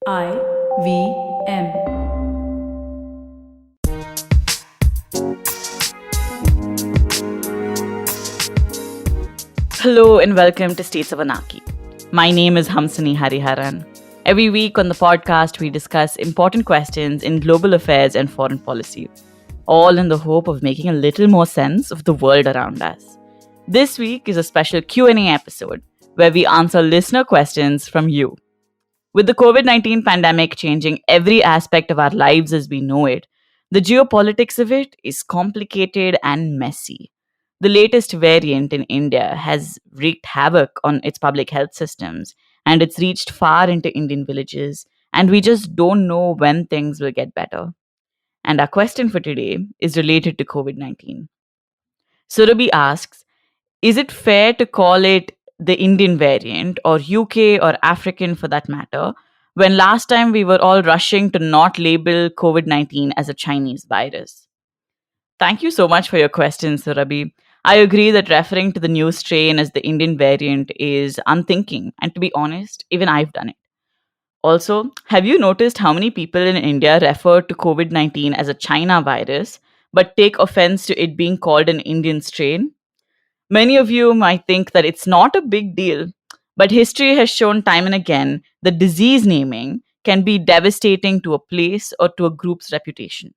IVM. Hello and welcome to States of Anarchy. My name is Hamsani Hariharan. Every week on the podcast, we discuss important questions in global affairs and foreign policy, all in the hope of making a little more sense of the world around us. This week is a special Q&A episode where we answer listener questions from you. With the COVID 19 pandemic changing every aspect of our lives as we know it, the geopolitics of it is complicated and messy. The latest variant in India has wreaked havoc on its public health systems, and it's reached far into Indian villages, and we just don't know when things will get better. And our question for today is related to COVID 19. Surabhi asks, is it fair to call it the Indian variant or UK or African for that matter, when last time we were all rushing to not label COVID 19 as a Chinese virus? Thank you so much for your question, Surabhi. I agree that referring to the new strain as the Indian variant is unthinking, and to be honest, even I've done it. Also, have you noticed how many people in India refer to COVID 19 as a China virus but take offense to it being called an Indian strain? Many of you might think that it's not a big deal, but history has shown time and again that disease naming can be devastating to a place or to a group's reputation.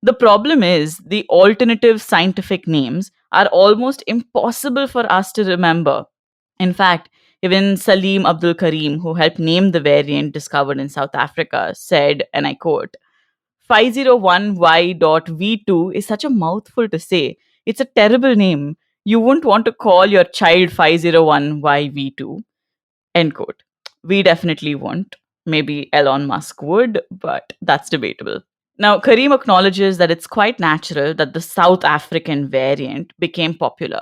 The problem is the alternative scientific names are almost impossible for us to remember. In fact, even Salim Abdul Karim, who helped name the variant discovered in South Africa, said, and I quote, 501Y.V2 is such a mouthful to say. It's a terrible name. You wouldn't want to call your child 501YV2. End quote. We definitely won't. Maybe Elon Musk would, but that's debatable. Now, Kareem acknowledges that it's quite natural that the South African variant became popular.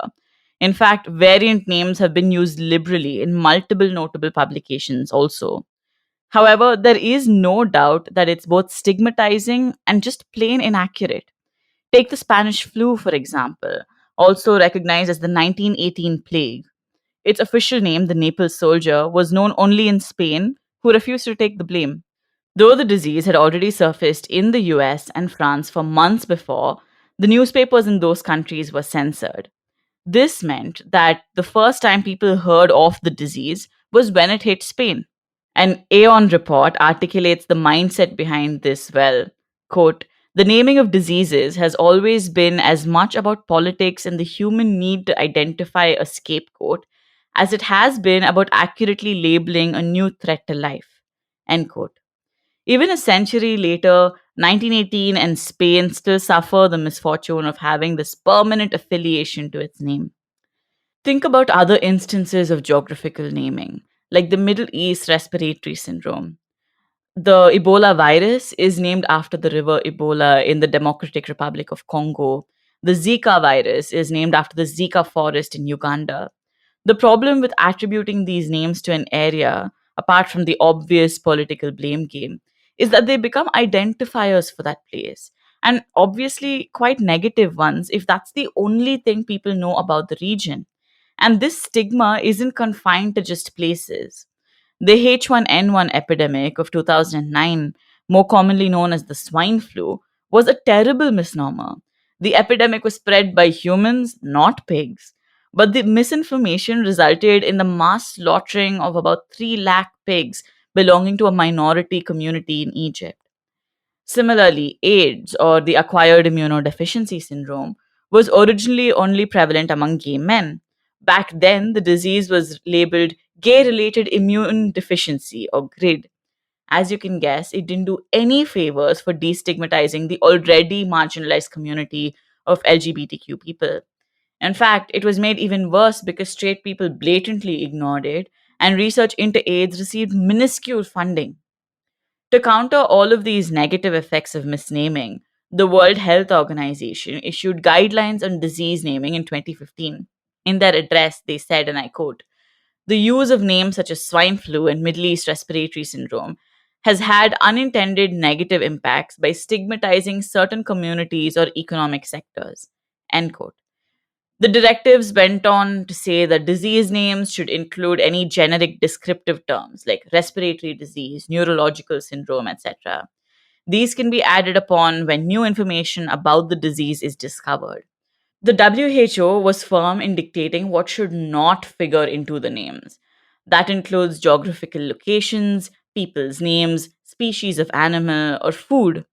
In fact, variant names have been used liberally in multiple notable publications also. However, there is no doubt that it's both stigmatizing and just plain inaccurate. Take the Spanish flu, for example, also recognized as the 1918 plague. Its official name, the Naples soldier, was known only in Spain, who refused to take the blame. Though the disease had already surfaced in the US and France for months before, the newspapers in those countries were censored. This meant that the first time people heard of the disease was when it hit Spain. An Aeon report articulates the mindset behind this well. Quote, the naming of diseases has always been as much about politics and the human need to identify a scapegoat as it has been about accurately labeling a new threat to life. End quote. Even a century later, 1918 and Spain still suffer the misfortune of having this permanent affiliation to its name. Think about other instances of geographical naming, like the Middle East respiratory syndrome. The Ebola virus is named after the river Ebola in the Democratic Republic of Congo. The Zika virus is named after the Zika forest in Uganda. The problem with attributing these names to an area, apart from the obvious political blame game, is that they become identifiers for that place. And obviously, quite negative ones if that's the only thing people know about the region. And this stigma isn't confined to just places. The H1N1 epidemic of 2009, more commonly known as the swine flu, was a terrible misnomer. The epidemic was spread by humans, not pigs. But the misinformation resulted in the mass slaughtering of about 3 lakh pigs belonging to a minority community in Egypt. Similarly, AIDS, or the acquired immunodeficiency syndrome, was originally only prevalent among gay men. Back then, the disease was labeled gay related immune deficiency, or GRID. As you can guess, it didn't do any favors for destigmatizing the already marginalized community of LGBTQ people. In fact, it was made even worse because straight people blatantly ignored it, and research into AIDS received minuscule funding. To counter all of these negative effects of misnaming, the World Health Organization issued guidelines on disease naming in 2015. In their address, they said, and I quote, the use of names such as swine flu and Middle East respiratory syndrome has had unintended negative impacts by stigmatizing certain communities or economic sectors. End quote. The directives went on to say that disease names should include any generic descriptive terms like respiratory disease, neurological syndrome, etc. These can be added upon when new information about the disease is discovered. The WHO was firm in dictating what should not figure into the names. That includes geographical locations, people's names, species of animal, or food.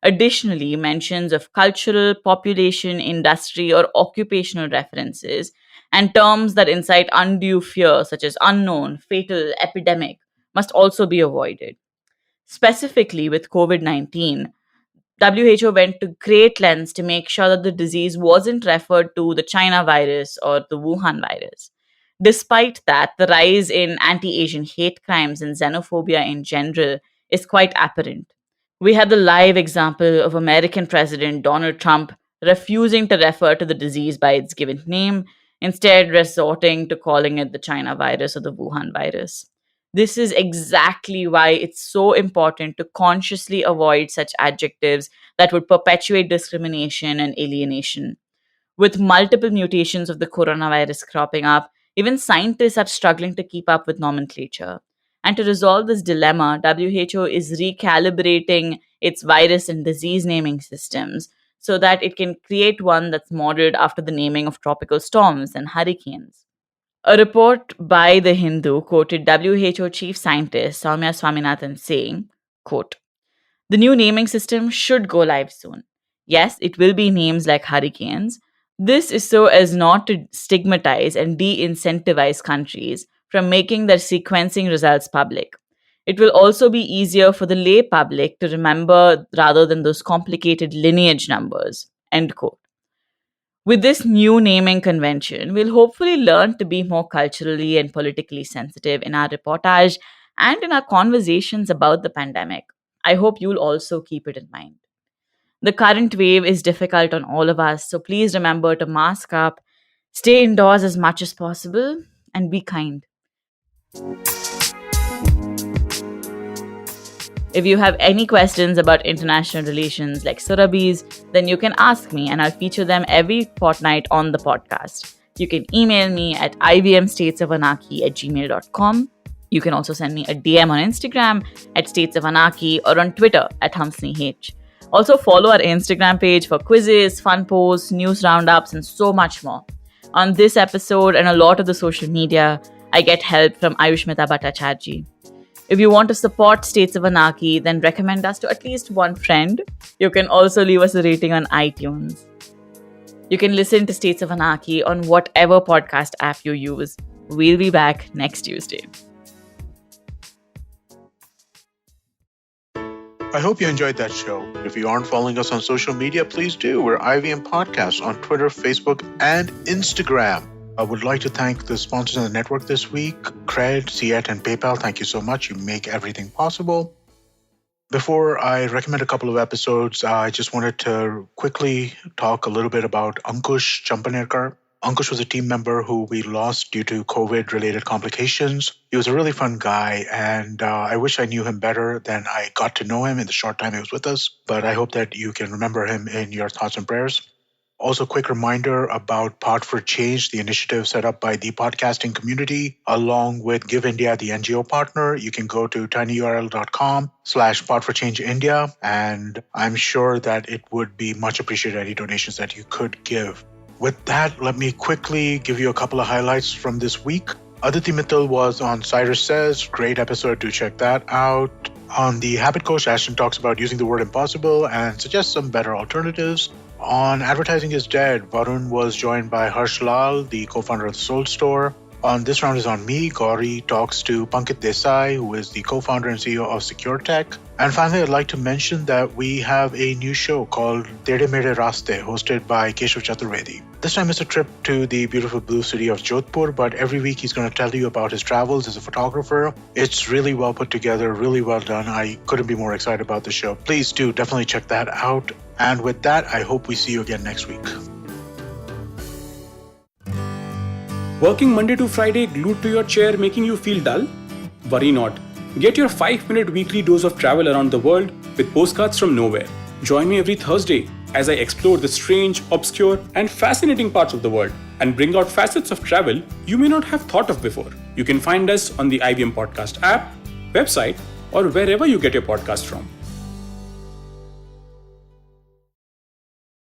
Additionally, mentions of cultural, population, industry, or occupational references and terms that incite undue fear, such as unknown, fatal, epidemic, must also be avoided. Specifically with COVID 19, WHO went to great lengths to make sure that the disease wasn't referred to the China virus or the Wuhan virus. Despite that, the rise in anti Asian hate crimes and xenophobia in general is quite apparent. We had the live example of American President Donald Trump refusing to refer to the disease by its given name, instead, resorting to calling it the China virus or the Wuhan virus. This is exactly why it's so important to consciously avoid such adjectives that would perpetuate discrimination and alienation. With multiple mutations of the coronavirus cropping up, even scientists are struggling to keep up with nomenclature. And to resolve this dilemma, WHO is recalibrating its virus and disease naming systems so that it can create one that's modeled after the naming of tropical storms and hurricanes. A report by The Hindu quoted WHO chief scientist Soumya Swaminathan saying, quote, "The new naming system should go live soon. Yes, it will be names like hurricanes. This is so as not to stigmatize and de-incentivize countries from making their sequencing results public. It will also be easier for the lay public to remember rather than those complicated lineage numbers." End quote. With this new naming convention, we'll hopefully learn to be more culturally and politically sensitive in our reportage and in our conversations about the pandemic. I hope you'll also keep it in mind. The current wave is difficult on all of us, so please remember to mask up, stay indoors as much as possible, and be kind. If you have any questions about international relations like Surabhi's, then you can ask me and I'll feature them every fortnight on the podcast. You can email me at ivmstatesofanarchy@gmail.com. You can also send me a DM on Instagram at statesofanarchy or on Twitter at HumsniH. Also follow our Instagram page for quizzes, fun posts, news roundups, and so much more. On this episode and a lot of the social media, I get help from Ayushmita Bhattacharjee. If you want to support States of Anarchy, then recommend us to at least one friend. You can also leave us a rating on iTunes. You can listen to States of Anarchy on whatever podcast app you use. We'll be back next Tuesday. I hope you enjoyed that show. If you aren't following us on social media, please do. We're IVM Podcasts on Twitter, Facebook, and Instagram. I would like to thank the sponsors on the network this week, Cred, Ciet, and PayPal. Thank you so much. You make everything possible. Before I recommend a couple of episodes, I just wanted to quickly talk a little bit about Ankush Champanerkar. Ankush was a team member who we lost due to COVID-related complications. He was a really fun guy, and I wish I knew him better than I got to know him in the short time he was with us. But I hope that you can remember him in your thoughts and prayers. Also, quick reminder about Pod for Change, the initiative set up by the podcasting community, along with Give India, the NGO partner. You can go to tinyurl.com/podforchangeindia, and I'm sure that it would be much appreciated any donations that you could give. With that, let me quickly give you a couple of highlights from this week. Aditi Mittal was on Cyrus Says. Great episode, do check that out. On the Habit Coach, Ashton talks about using the word impossible and suggests some better alternatives. On Advertising is Dead, Varun was joined by Harsh Lal, the co-founder of the Soul Store. On This Round is on Me, Gauri talks to Pankit Desai, who is the co-founder and CEO of Secure Tech. And finally, I'd like to mention that we have a new show called Tede Mere Raste, hosted by Keshav Chaturvedi. This time it's a trip to the beautiful blue city of Jodhpur, but every week he's going to tell you about his travels as a photographer. It's really well put together, really well done. I couldn't be more excited about the show. Please do definitely check that out. And with that, I hope we see you again next week. Working Monday to Friday glued to your chair making you feel dull? Worry not. Get your 5-minute weekly dose of travel around the world with Postcards from Nowhere. Join me every Thursday as I explore the strange, obscure, and fascinating parts of the world. and bring out facets of travel you may not have thought of before. You can find us on the IBM Podcast app, website, or wherever you get your podcast from.